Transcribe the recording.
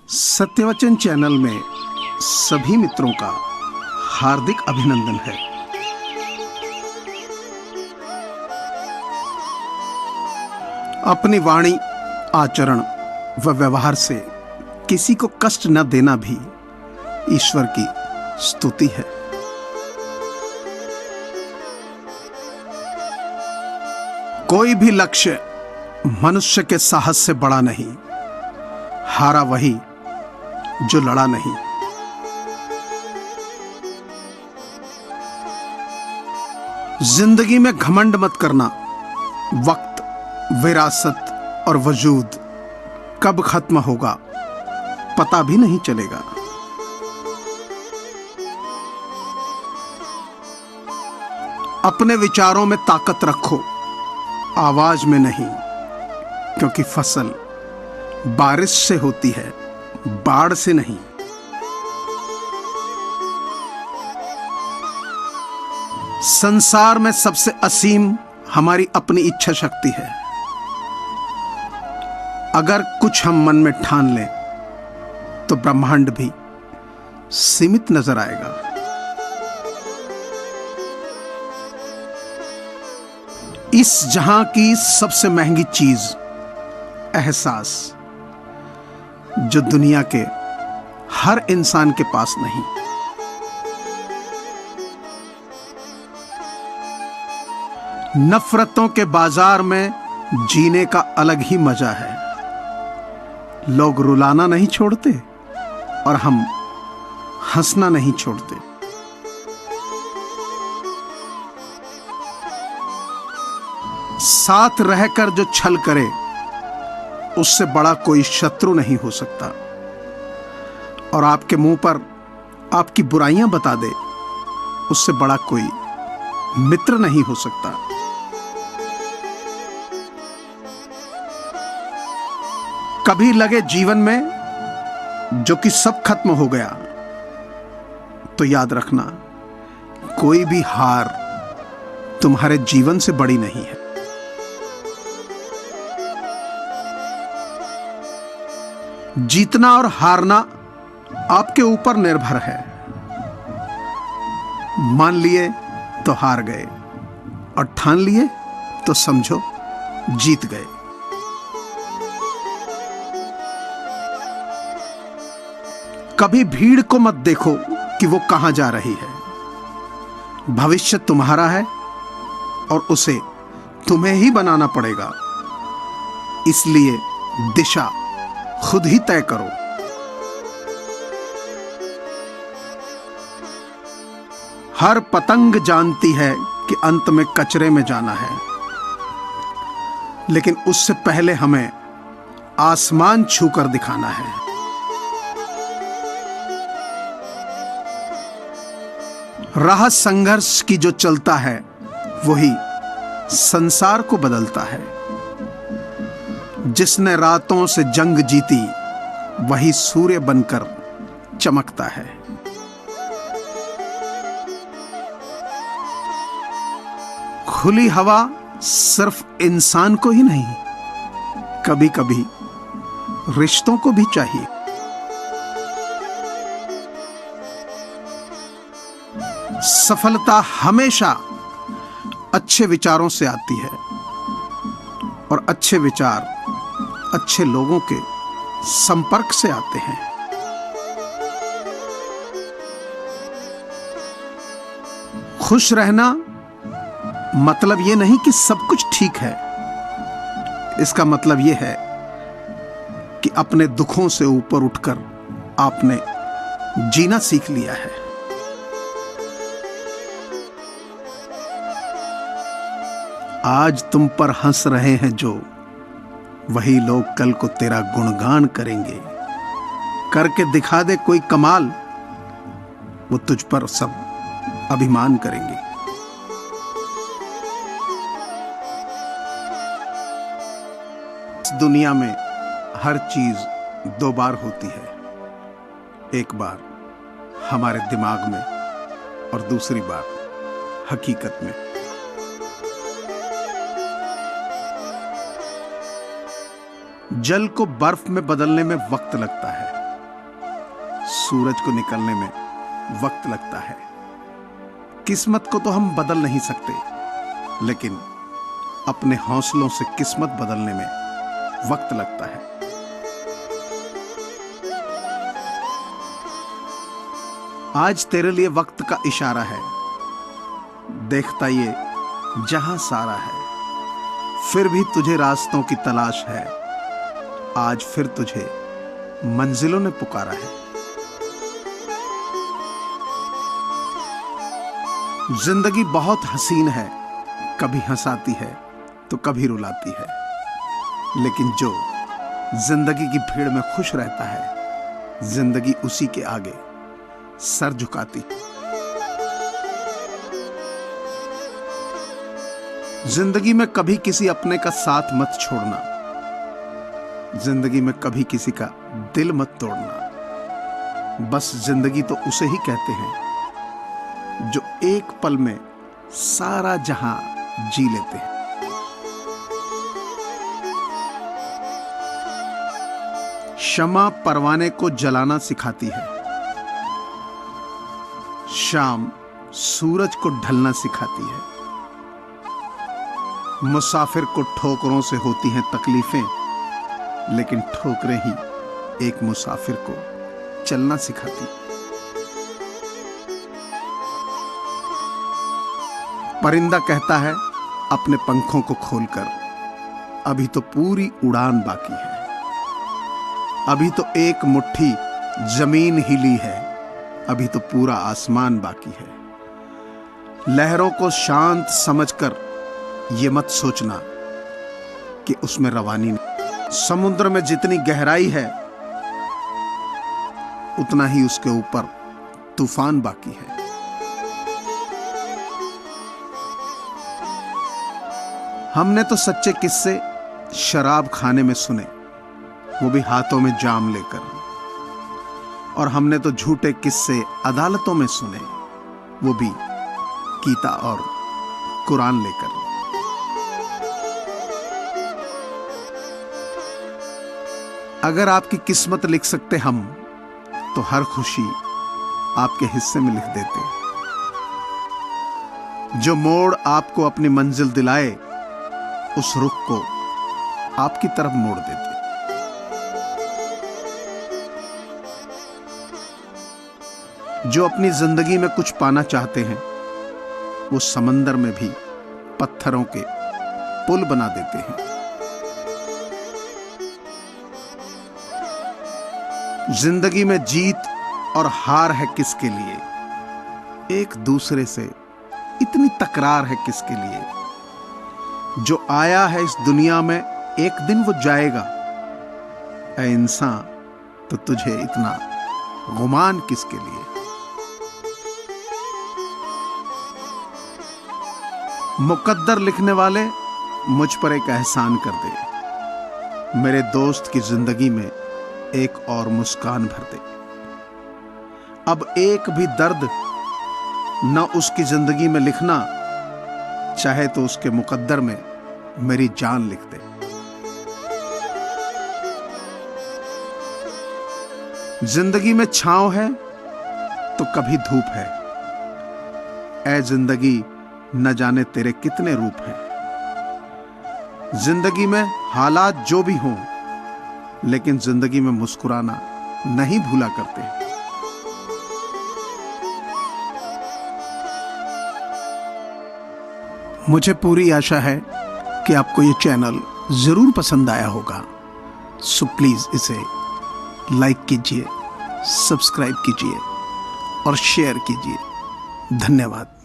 सत्यवचन channel में सभी मित्रों का हार्दिक अभिनंदन है। अपनी वाणी, आचरण व व्यवहार से किसी को कष्ट न देना भी ईश्वर की स्तुति है। कोई भी लक्ष्य मनुष्य के साहस से बड़ा नहीं, हारा वही जो लड़ा नहीं। जिंदगी में घमंड मत करना। वक्त, विरासत और वजूद कब खत्म होगा पता भी नहीं चलेगा। अपने विचारों में ताकत रखो, आवाज में नहीं, क्योंकि फसल बारिश से होती है, बाढ़ से नहीं। संसार में सबसे असीम हमारी अपनी इच्छा शक्ति है। अगर कुछ हम मन में ठान लें तो ब्रह्मांड भी सीमित नजर आएगा। इस जहां की सबसे महंगी चीज एहसास, जो दुनिया के हर इंसान के पास नहीं। नफरतों के बाजार में जीने का अलग ही मजा है। लोग रुलाना नहीं छोड़ते और हम हंसना नहीं छोड़ते। साथ रहकर जो छल करे उससे बड़ा कोई शत्रु नहीं हो सकता, और आपके मुंह पर आपकी बुराइयां बता दे उससे बड़ा कोई मित्र नहीं हो सकता। कभी लगे जीवन में जो कि सब खत्म हो गया, तो याद रखना कोई भी हार तुम्हारे जीवन से बड़ी नहीं है। जीतना और हारना आपके ऊपर निर्भर है। मान लिए तो हार गए, और ठान लिए तो समझो जीत गए। कभी भीड़ को मत देखो कि वो कहां जा रही है। भविष्य तुम्हारा है और उसे तुम्हें ही बनाना पड़ेगा। इसलिए दिशा खुद ही तय करो। हर पतंग जानती है कि अंत में कचरे में जाना है, लेकिन उससे पहले हमें आसमान छूकर दिखाना है। राह संघर्ष की जो चलता है वही संसार को बदलता है। जिसने रातों से जंग जीती वही सूर्य बनकर चमकता है। खुली हवा सिर्फ इंसान को ही नहीं, कभी कभी रिश्तों को भी चाहिए। सफलता हमेशा अच्छे विचारों से आती है, और अच्छे विचार अच्छे लोगों के संपर्क से आते हैं। खुश रहना मतलब ये नहीं कि सब कुछ ठीक है। इसका मतलब ये है कि अपने दुखों से ऊपर उठकर आपने जीना सीख लिया है। आज तुम पर हंस रहे हैं जो, वही लोग कल को तेरा गुणगान करेंगे। करके दिखा दे कोई कमाल, वो तुझ पर सब अभिमान करेंगे। इस दुनिया में हर चीज दो बार होती है। एक बार हमारे दिमाग में और दूसरी बार हकीकत में। जल को बर्फ में बदलने में वक्त लगता है, सूरज को निकलने में वक्त लगता है। किस्मत को तो हम बदल नहीं सकते, लेकिन अपने हौसलों से किस्मत बदलने में वक्त लगता है। आज तेरे लिए वक्त का इशारा है, देखता ये जहां सारा है। फिर भी तुझे रास्तों की तलाश है, आज फिर तुझे मंजिलों ने पुकारा है। जिंदगी बहुत हसीन है, कभी हंसाती है तो कभी रुलाती है, लेकिन जो जिंदगी की भीड़ में खुश रहता है, जिंदगी उसी के आगे सर झुकाती। जिंदगी में कभी किसी अपने का साथ मत छोड़ना, जिंदगी में कभी किसी का दिल मत तोड़ना। बस जिंदगी तो उसे ही कहते हैं जो एक पल में सारा जहां जी लेते हैं। शमा परवाने को जलाना सिखाती है, शाम सूरज को ढलना सिखाती है। मुसाफिर को ठोकरों से होती हैं तकलीफें, लेकिन ठोकरें ही एक मुसाफिर को चलना सिखाती। परिंदा कहता है अपने पंखों को खोलकर, अभी तो पूरी उड़ान बाकी है, अभी तो एक मुट्ठी जमीन हिली है, अभी तो पूरा आसमान बाकी है। लहरों को शांत समझकर ये मत सोचना कि उसमें रवानी नहीं। समुद्र में जितनी गहराई है, उतना ही उसके ऊपर तूफान बाकी है। हमने तो सच्चे किस्से शराब खाने में सुने, वो भी हाथों में जाम लेकर, और हमने तो झूठे किस्से अदालतों में सुने, वो भी गीता और कुरान लेकर। अगर आपकी किस्मत लिख सकते हम, तो हर खुशी आपके हिस्से में लिख देते। जो मोड़ आपको अपनी मंजिल दिलाए, उस रुख को आपकी तरफ मोड़ देते। जो अपनी जिंदगी में कुछ पाना चाहते हैं, वो समंदर में भी पत्थरों के पुल बना देते हैं। जिंदगी में जीत और हार है किसके लिए, एक दूसरे से इतनी तकरार है किसके लिए। जो आया है इस दुनिया में, एक दिन वो जाएगा। ऐ इंसान, तो तुझे इतना गुमान किसके लिए। मुकद्दर लिखने वाले, मुझ पर एक एहसान कर दे, मेरे दोस्त की जिंदगी में एक और मुस्कान भर दे। अब एक भी दर्द न उसकी जिंदगी में लिखना, चाहे तो उसके मुकद्दर में मेरी जान लिख दे। जिंदगी में छांव है तो कभी धूप है, ऐ जिंदगी न जाने तेरे कितने रूप हैं। जिंदगी में हालात जो भी हों, लेकिन जिंदगी में मुस्कुराना नहीं भूला करते। मुझे पूरी आशा है कि आपको ये चैनल जरूर पसंद आया होगा। सो प्लीज इसे लाइक कीजिए, सब्सक्राइब कीजिए और शेयर कीजिए। धन्यवाद।